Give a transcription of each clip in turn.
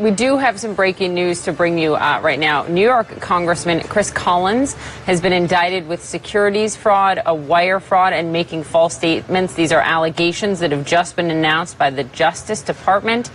We do have some breaking news to bring you right now. New York Congressman Chris Collins has been indicted with securities fraud, a wire fraud, and making false statements. These are allegations that have just been announced by the Justice Department.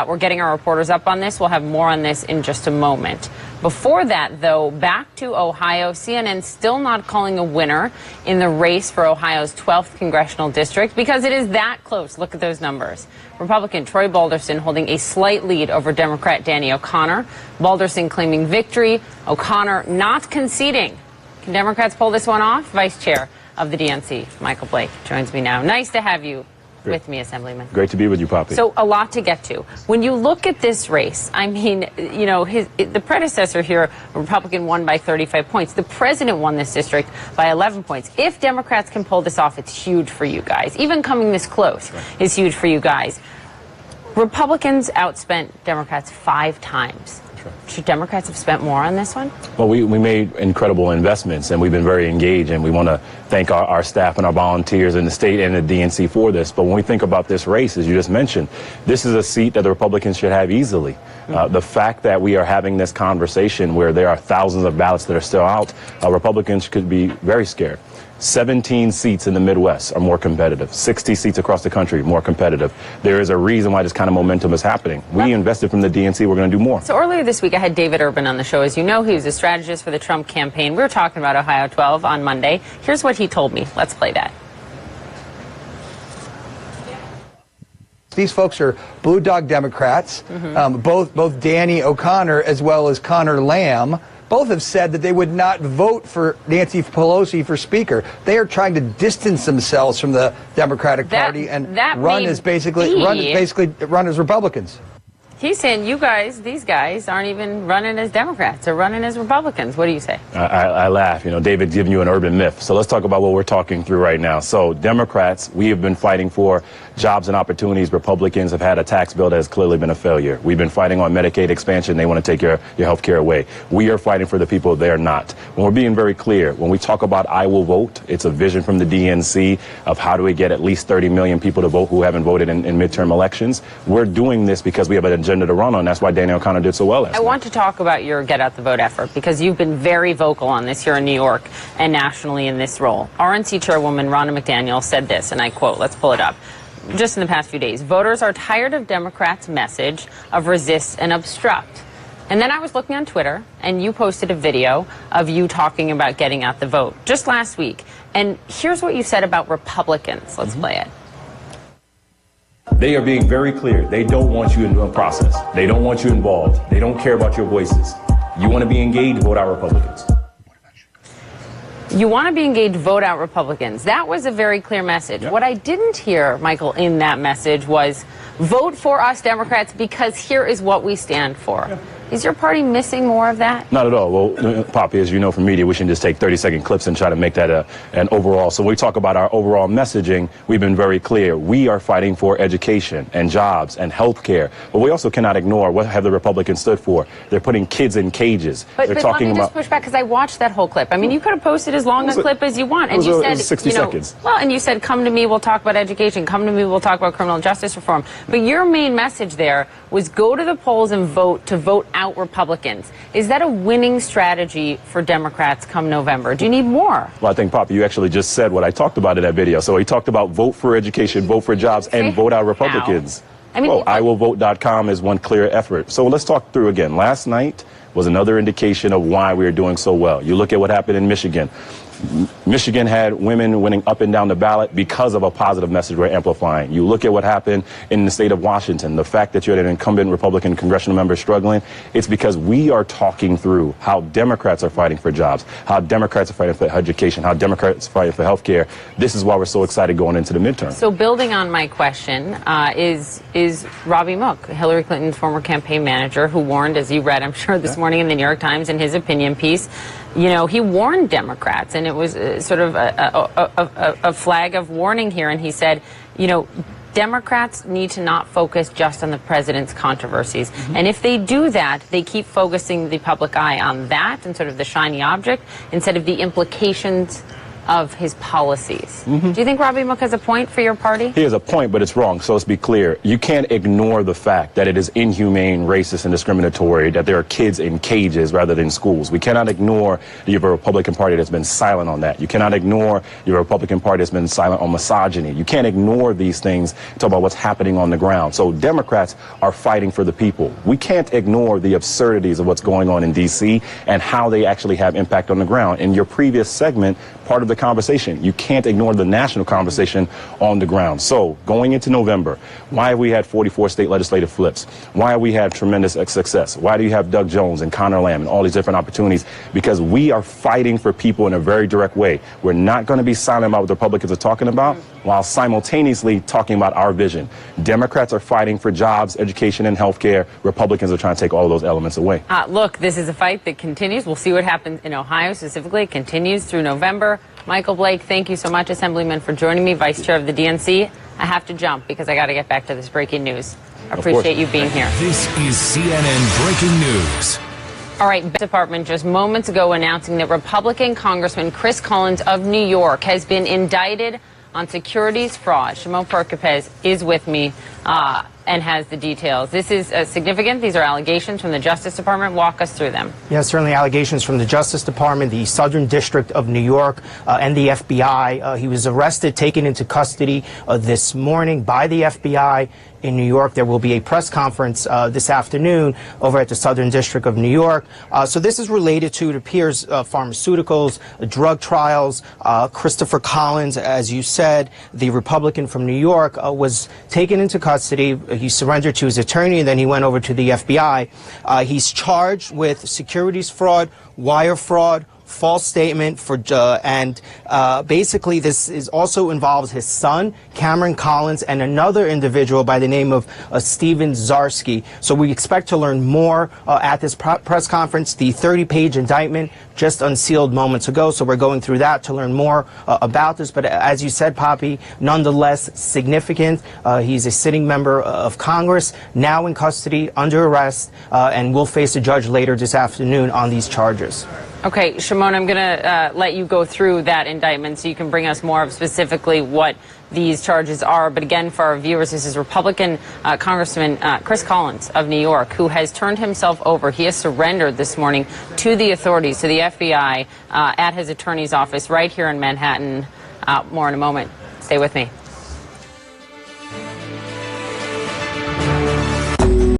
We're getting our reporters up on this. We'll have more on this in just a moment. Before that, though, back to Ohio. CNN still not calling a winner in the race for Ohio's 12th congressional district because it is that close. Look at those numbers. Republican Troy Balderson holding a slight lead over Democrat Danny O'Connor. Balderson claiming victory, O'Connor not conceding. Can Democrats pull this one off? Vice Chair of the DNC, Michael Blake, joins me now. Nice to have you with me, Assemblyman. Great to be with you, Poppy. So a lot to get to. When you look at this race, I mean, you know, the predecessor here, a Republican, won by 35 points. The president won this district by 11 points. If Democrats can pull this off, it's huge for you guys. Even coming this close is huge for you guys. Republicans outspent Democrats 5 times. Should Democrats have spent more on this one? Well, we made incredible investments, and we've been very engaged, and we want to thank our staff and our volunteers in the state and the DNC for this. But when we think about this race, as you just mentioned, this is a seat that the Republicans should have easily. The fact that we are having this conversation where there are thousands of ballots that are still out, Republicans could be very scared. 17 seats in the Midwest are more competitive. 60 seats across the country more competitive. There is a reason why this kind of momentum is happening. We invested from the DNC. We're going to do more. So earlier this week, I had David Urban on the show. As you know, he was a strategist for the Trump campaign. We were talking about Ohio 12 on Monday. Here's what he told me. Let's play that. These folks are blue dog Democrats. Both Danny O'Connor as well as Connor Lamb both have said that they would not vote for Nancy Pelosi for Speaker. They are trying to distance themselves from the Democratic Party and run as Republicans. He's saying you guys, these guys, aren't even running as Democrats. They're running as Republicans. What do you say? I laugh. You know, David's giving you an urban myth. So let's talk about what we're talking through right now. So Democrats, we have been fighting for jobs and opportunities. Republicans have had a tax bill that has clearly been a failure. We've been fighting on Medicaid expansion. They want to take your health care away. We are fighting for the people. They're not. When we're being very clear, when we talk about I will vote, it's a vision from the DNC of how do we get at least 30 million people to vote who haven't voted in midterm elections. We're doing this because we have an agenda to run on. That's why Danny O'Connor did so well last night. I want to talk about your Get Out the Vote effort because you've been very vocal on this here in New York and nationally in this role. RNC Chairwoman Ronna McDaniel said this, and I quote, let's pull it up. Just in the past few days, voters are tired of Democrats' message of resist and obstruct. And then I was looking on Twitter, and you posted a video of you talking about getting out the vote just last week. And here's what you said about Republicans. Let's play it. They are being very clear. They don't want you in the process. They don't want you involved. They don't care about your voices. You want to be engaged, vote out Republicans. You want to be engaged, vote out Republicans. That was a very clear message. What I didn't hear, Michael, in that message was vote for us Democrats because here is what we stand for. Is your party missing more of that? Not at all. Well, Poppy, as you know from media, we shouldn't just take 30-second clips and try to make that an overall. So when we talk about our overall messaging, we've been very clear. We are fighting for education and jobs and health care. But we also cannot ignore what have the Republicans stood for. They're putting kids in cages. But let me just push back because I watched that whole clip. I mean, you could have posted as long a clip as you want. And you said, 60 seconds. Well, and you said, come to me, we'll talk about education. Come to me, we'll talk about criminal justice reform. But your main message there was go to the polls and vote to vote out Republicans. Is that a winning strategy for Democrats come November? Do you need more? Well, I think, Poppy, you actually just said what I talked about in that video. So he talked about vote for education, vote for jobs, and vote out Republicans. I mean, IWillVote.com is one clear effort. So let's talk through again. Last night was another indication of why we are doing so well. You look at what happened in Michigan. Michigan had women winning up and down the ballot because of a positive message we're amplifying. You look at what happened in the state of Washington, the fact that you had an incumbent Republican congressional member struggling, it's because we are talking through how Democrats are fighting for jobs, how Democrats are fighting for education, how Democrats are fighting for health care. This is why we're so excited going into the midterm. So building on my question is Robbie Mook, Hillary Clinton's former campaign manager, who warned, as you read, I'm sure, this morning in the New York Times in his opinion piece, you know, he warned Democrats, and it was sort of a flag of warning here. And he said, you know, Democrats need to not focus just on the president's controversies. And if they do that, they keep focusing the public eye on that and sort of the shiny object instead of the implications of his policies. Do you think Robbie Mook has a point for your party? He has a point, but it's wrong. So let's be clear. You can't ignore the fact that it is inhumane, racist, and discriminatory that there are kids in cages rather than schools. We cannot ignore you have a Republican Party that's been silent on that. You cannot ignore you have a Republican Party that's been silent on misogyny. You can't ignore these things, talk about what's happening on the ground. So Democrats are fighting for the people. We can't ignore the absurdities of what's going on in D.C. and how they actually have impact on the ground. In your previous segment, part of the conversation, you can't ignore the national conversation on the ground. So going into November, why have we had 44 state legislative flips? Why have we had tremendous success? Why do you have Doug Jones and Conor Lamb and all these different opportunities? Because we are fighting for people in a very direct way. We're not going to be silent about what the Republicans are talking about while simultaneously talking about our vision. Democrats are fighting for jobs, education, and health care. Republicans are trying to take all of those elements away. Look, this is a fight that continues. We'll see what happens in Ohio specifically. It continues through November. Michael Blake, thank you so much, Assemblyman, for joining me, Vice Chair of the DNC. I have to jump because I got to get back to this breaking news. I appreciate you being here. This is CNN Breaking News. All right, Department just moments ago announcing that Republican Congressman Chris Collins of New York has been indicted on securities fraud. Shimon Perkapez is with me and has the details. This is significant. These are allegations from the Justice Department. Walk us through them. Yes, certainly allegations from the Justice Department, the Southern District of New York, and the FBI. He was arrested, taken into custody this morning by the FBI in New York. There will be a press conference this afternoon over at the Southern District of New York. So this is related to, it appears, pharmaceuticals, drug trials. Christopher Collins, as you said, the Republican from New York, was taken into custody. He surrendered to his attorney, and then he went over to the FBI. He's charged with securities fraud, wire fraud, false statement for and basically this is also involves his son Cameron Collins and another individual by the name of Steven Zarsky. So we expect to learn more at this press conference. The 30-page indictment just unsealed moments ago, so we're going through that to learn more about this. But as you said, Poppy, nonetheless significant. He's a sitting member of Congress, now in custody, under arrest, and will face a judge later this afternoon on these charges. Okay, Shimon, I'm going to let you go through that indictment so you can bring us more of specifically what these charges are. But again, for our viewers, this is Republican Congressman Chris Collins of New York, who has turned himself over. He has surrendered this morning to the authorities, to the FBI, at his attorney's office right here in Manhattan. More in a moment. Stay with me.